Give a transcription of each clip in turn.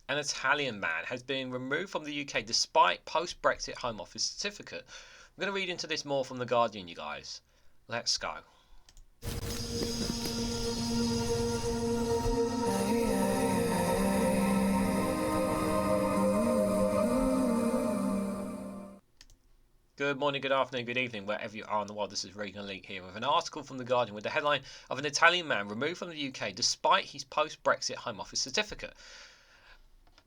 An Italian man has been removed from the UK despite post-Brexit Home Office certificate. We're going to read into this more from The Guardian, you guys. Let's go. Good morning, good afternoon, good evening, wherever you are in the world. This is Reganelite here with an article from The Guardian with the headline of an Italian man removed from the UK despite his post-Brexit Home Office certificate.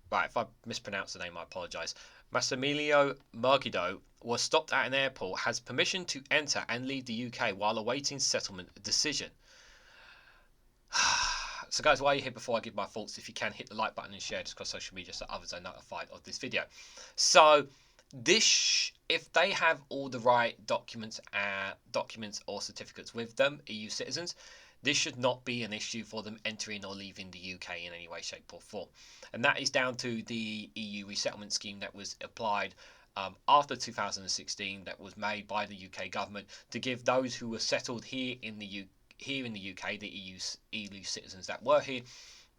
Right, if I mispronounce the name, I apologise. Massimiliano Melargo was stopped at an airport, has permission to enter and leave the UK while awaiting settlement decision. So guys, while you're here, before I give my thoughts, if you can hit the like button and share just across social media so others are notified of this video. So this, if they have all the right documents or certificates with them, EU citizens, this should not be an issue for them entering or leaving the UK in any way, shape or form. And that is down to the EU resettlement scheme that was applied after 2016, that was made by the UK government to give those who were settled here in the UK, the EU citizens that were here,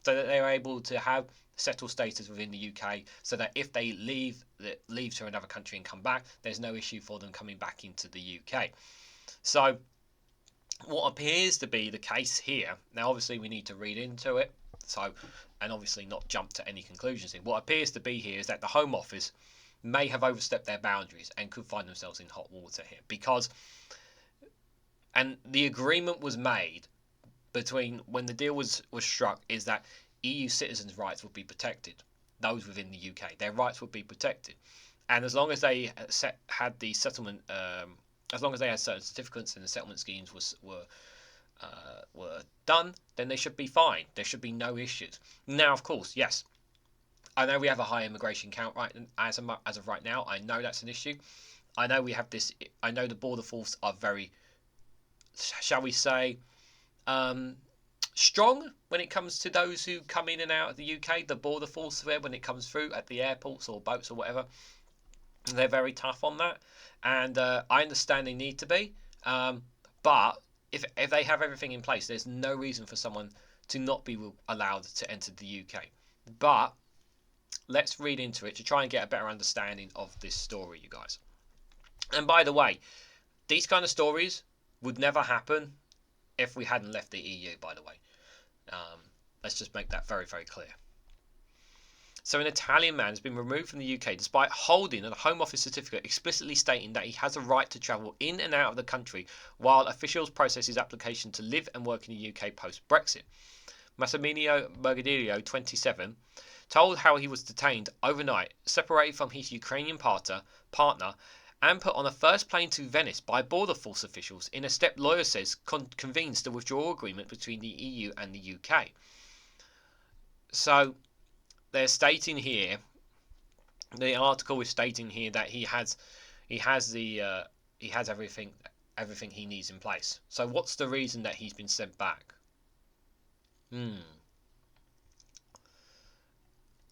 so that they were able to have settled status within the UK, so that if they leave to another country and come back, there's no issue for them coming back into the UK. So what appears to be the case here, now obviously we need to read into it, and obviously not jump to any conclusions here. What appears to be here is that the Home Office may have overstepped their boundaries and could find themselves in hot water here, because, and the agreement was made between when the deal was struck, is that EU citizens' rights would be protected, those within the UK, their rights would be protected, and as long as they had the settlement, as long as they had certain certificates and the settlement schemes were done, then they should be fine. There should be no issues. Now, of course, yes, I know we have a high immigration count as of right now. I know that's an issue. I know we have this. I know the border force are very, shall we say, strong when it comes to those who come in and out of the UK. The border force there, when it comes through at the airports or boats or whatever, they're very tough on that, and I understand they need to be, but if they have everything in place, there's no reason for someone to not be allowed to enter the UK. But let's read into it to try and get a better understanding of this story, you guys. And by the way, these kind of stories would never happen if we hadn't left the EU, by the way. Let's just make that very, very clear. So an Italian man has been removed from the UK despite holding a Home Office certificate explicitly stating that he has a right to travel in and out of the country while officials process his application to live and work in the UK post-Brexit. Massimiliano Melargo, 27, told how he was detained overnight, separated from his Ukrainian partner, and put on a first plane to Venice by border force officials in a step lawyer says convenes the withdrawal agreement between the EU and the UK. So they're stating here, the article is stating here that he has everything he needs in place. So what's the reason that he's been sent back?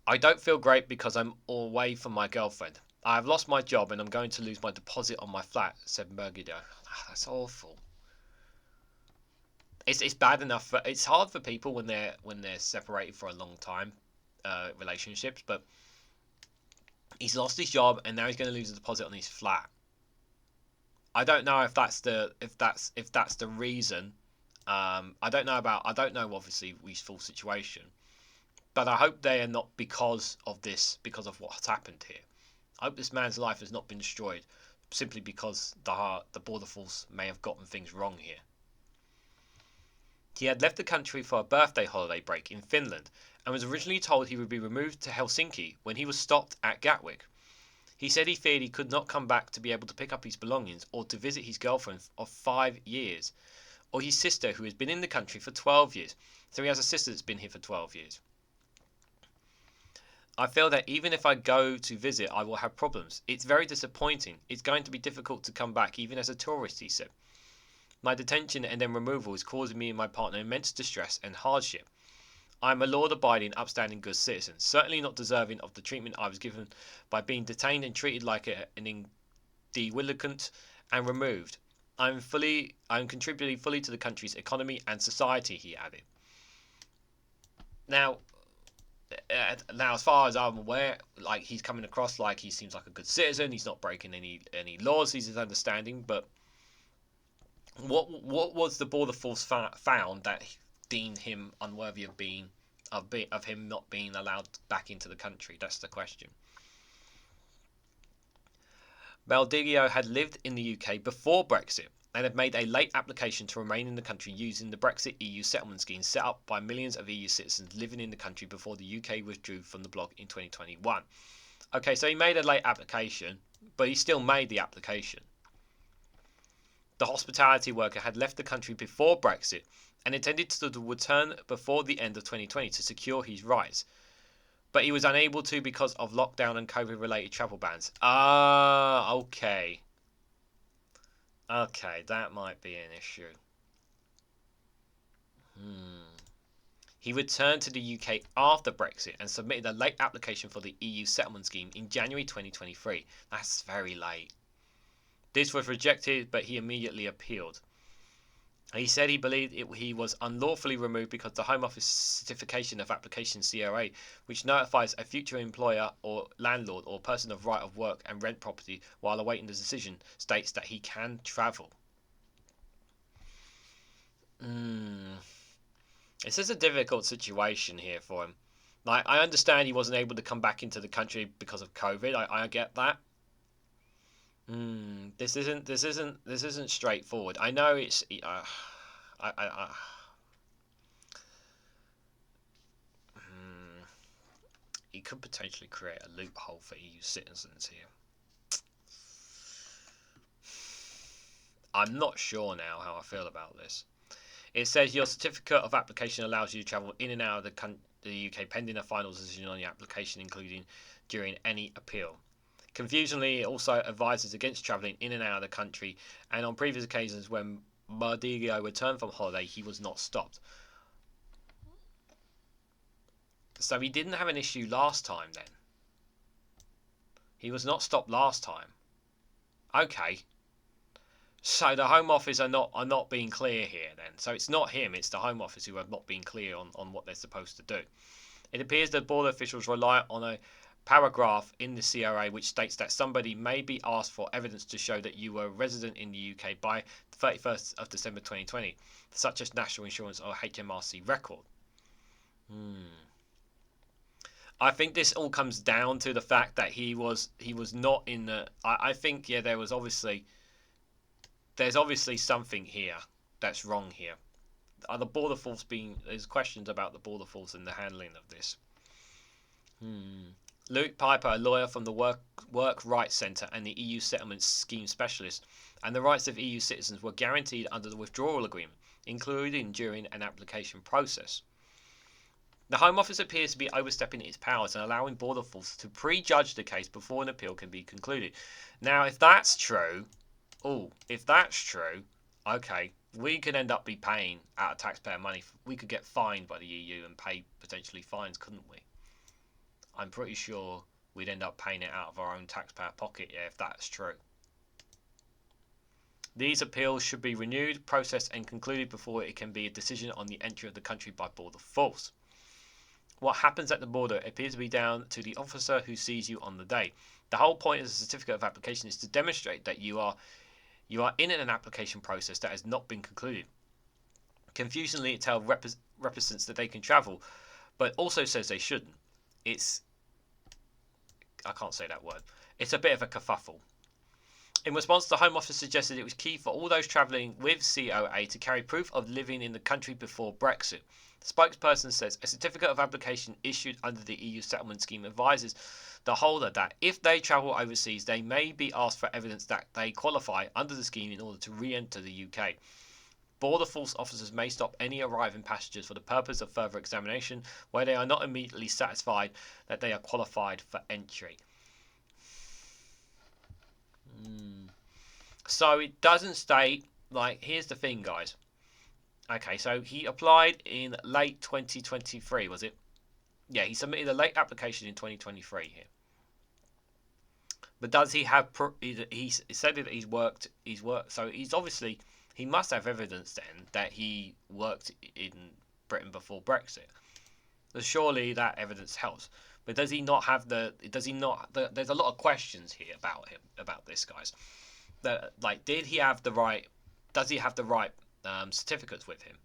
I don't feel great because I'm away from my girlfriend. I have lost my job and I'm going to lose my deposit on my flat, said Melargo. That's awful. It's bad enough. It's hard for people when they're separated for a long time, relationships. But he's lost his job and now he's going to lose the deposit on his flat. I don't know if that's the reason. I don't know obviously his full situation, but I hope they are not because of what's happened here. I hope this man's life has not been destroyed simply because the border force may have gotten things wrong here. He had left the country for a birthday holiday break in Finland and was originally told he would be removed to Helsinki when he was stopped at Gatwick. He said he feared he could not come back to be able to pick up his belongings or to visit his girlfriend of 5 years, or his sister who has been in the country for 12 years. So he has a sister that's been here for 12 years. I feel that even if I go to visit, I will have problems. It's very disappointing. It's going to be difficult to come back, even as a tourist, he said. My detention and then removal is causing me and my partner immense distress and hardship. I am a law-abiding, upstanding, good citizen, certainly not deserving of the treatment I was given by being detained and treated like an delinquent and removed. I am contributing fully to the country's economy and society, he added. Now, Now, as far as I'm aware, like he's coming across like he seems like a good citizen. He's not breaking any laws. He's his understanding. But what was the border force found that deemed him unworthy of him not being allowed back into the country? That's the question. Melargo had lived in the UK before Brexit and had made a late application to remain in the country using the Brexit EU settlement scheme set up by millions of EU citizens living in the country before the UK withdrew from the bloc in 2021. Okay, so he made a late application, but he still made the application. The hospitality worker had left the country before Brexit and intended to return before the end of 2020 to secure his rights, but he was unable to because of lockdown and COVID-related travel bans. Ah, okay. Okay, that might be an issue. He returned to the UK after Brexit and submitted a late application for the EU settlement scheme in January 2023. That's very late. This was rejected, but he immediately appealed. He said he believed he was unlawfully removed because the Home Office certification of application COA, which notifies a future employer or landlord or person of right of work and rent property while awaiting the decision, states that he can travel. This is a difficult situation here for him. Like, I understand he wasn't able to come back into the country because of COVID. I get that. This isn't straightforward. I know it's. He could potentially create a loophole for EU citizens here. I'm not sure now how I feel about this. It says your certificate of application allows you to travel in and out of the UK pending a final decision on your application, including during any appeal. Confusingly, it also advises against travelling in and out of the country, and on previous occasions when Melargo returned from holiday, he was not stopped. So he didn't have an issue last time then. He was not stopped last time. Okay. So the Home Office are not being clear here then. So it's not him, it's the Home Office who have not been clear on what they're supposed to do. It appears that border officials rely on a paragraph in the COA which states that somebody may be asked for evidence to show that you were a resident in the UK by the 31st of December 2020, such as national insurance or HMRC record. I think this all comes down to the fact that he was not in the. I think there's obviously something here that's wrong here. Are the border force there's questions about the border force and the handling of this. Luke Piper, a lawyer from the Work Rights Centre and the EU Settlement Scheme Specialist, and the rights of EU citizens were guaranteed under the withdrawal agreement, including during an application process. The Home Office appears to be overstepping its powers and allowing border force to prejudge the case before an appeal can be concluded. Now, if that's true, okay, we could end up be paying out of taxpayer money. We could get fined by the EU and pay potentially fines, couldn't we? I'm pretty sure we'd end up paying it out of our own taxpayer pocket, if that's true. These appeals should be renewed, processed and concluded before it can be a decision on the entry of the country by border force. What happens at the border appears to be down to the officer who sees you on the day. The whole point of the certificate of application is to demonstrate that you are in an application process that has not been concluded. Confusingly, it tells represents that they can travel, but also says they shouldn't. I can't say that word. It's a bit of a kerfuffle. In response, the Home Office suggested it was key for all those travelling with COA to carry proof of living in the country before Brexit. The spokesperson says a certificate of application issued under the EU settlement scheme advises the holder that if they travel overseas, they may be asked for evidence that they qualify under the scheme in order to re-enter the UK. Border force officers may stop any arriving passengers for the purpose of further examination where they are not immediately satisfied that they are qualified for entry. So it doesn't state, like, here's the thing, guys. Okay, so he applied in late 2023, was it? Yeah, he submitted a late application in 2023 here. But does he have? He said that he's worked. So he's obviously he must have evidence then that he worked in Britain before Brexit. So surely that evidence helps. But does he not have the? Does he not? There's a lot of questions here about him, about this, guys. Like, did he have the right? Does he have the right certificates with him?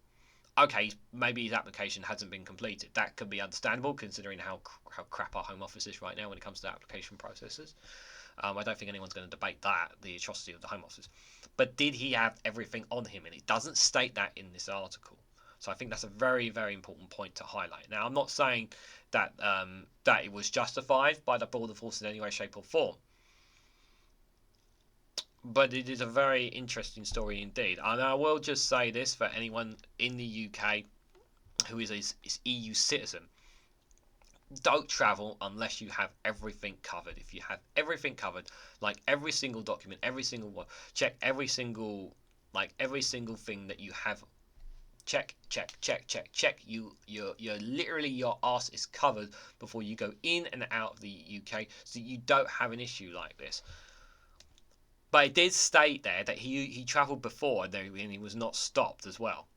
Okay, maybe his application hasn't been completed. That could be understandable considering how crap our Home Office is right now when it comes to application processes. I don't think anyone's going to debate that, the atrocity of the Home Office. But did he have everything on him? And it doesn't state that in this article. So I think that's a very, very important point to highlight. Now, I'm not saying that that it was justified by the border force in any way, shape, or form. But it is a very interesting story indeed. And I will just say this for anyone in the UK who is an EU citizen. Don't travel unless you have everything covered. If you have everything covered, like every single document, every single one, check every single, like every single thing that you have. Check. You're literally, your ass is covered before you go in and out of the UK, so you don't have an issue like this. But it did state there that he travelled before and he was not stopped as well.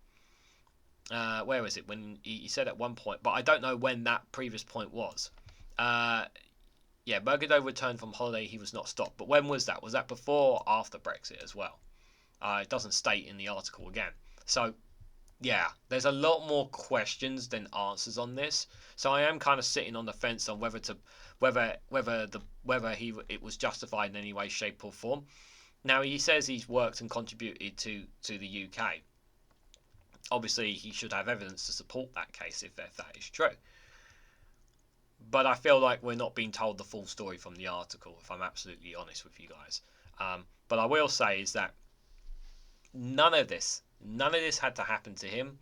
Where was it? When he said at one point, but I don't know when that previous point was. Yeah, Melargo returned from holiday. He was not stopped. But when was that? Was that before or after Brexit as well? It doesn't state in the article again. So, yeah, there's a lot more questions than answers on this. So I am kind of sitting on the fence on whether it was justified in any way, shape, or form. Now he says he's worked and contributed to the UK. Obviously, he should have evidence to support that case if that is true. But I feel like we're not being told the full story from the article, if I'm absolutely honest with you guys. But I will say is that none of this had to happen to him.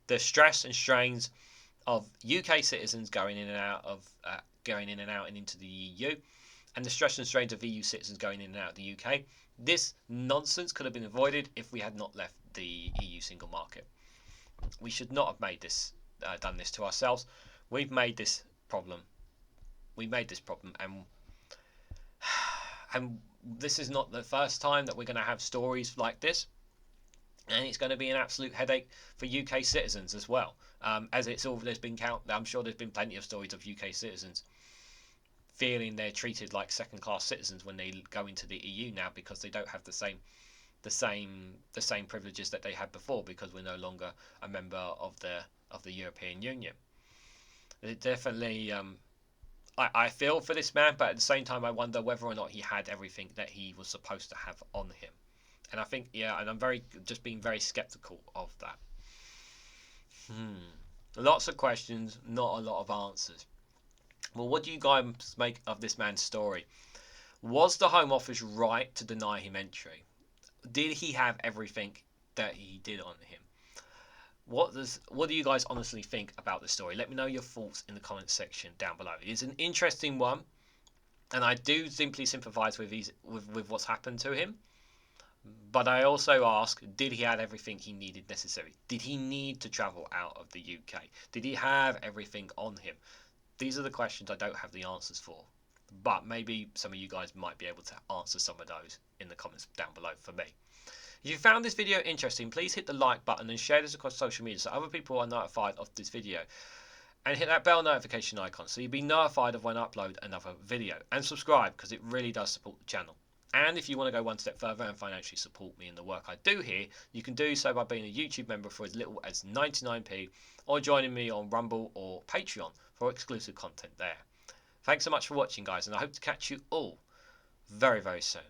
The stress and strains of UK citizens going in and out and into the EU, and the stress and strains of EU citizens going in and out of the UK. This nonsense could have been avoided if we had not left the EU single market. We should not have made this, done this to ourselves. We've made this problem. We made this problem, and this is not the first time that we're going to have stories like this. And it's going to be an absolute headache for UK citizens as well. I'm sure there's been plenty of stories of UK citizens feeling they're treated like second-class citizens when they go into the EU now because they don't have the same privileges that they had before because we're no longer a member of the European Union. It definitely, I feel for this man, but at the same time, I wonder whether or not he had everything that he was supposed to have on him. And I think, and I'm being very skeptical of that. Lots of questions, not a lot of answers. Well, what do you guys make of this man's story? Was the Home Office right to deny him entry? Did he have everything that he did on him? What do you guys honestly think about this story? Let me know your thoughts in the comments section down below. It's an interesting one, and I do simply sympathise with what's happened to him. But I also ask, did he have everything he needed necessary? Did he need to travel out of the UK? Did he have everything on him? These are the questions I don't have the answers for. But maybe some of you guys might be able to answer some of those in the comments down below for me. If you found this video interesting, please hit the like button and share this across social media so other people are notified of this video. And hit that bell notification icon so you'll be notified of when I upload another video. And subscribe because it really does support the channel. And if you want to go one step further and financially support me in the work I do here, you can do so by being a YouTube member for as little as 99p or joining me on Rumble or Patreon for exclusive content there. Thanks so much for watching, guys, and I hope to catch you all very, very soon.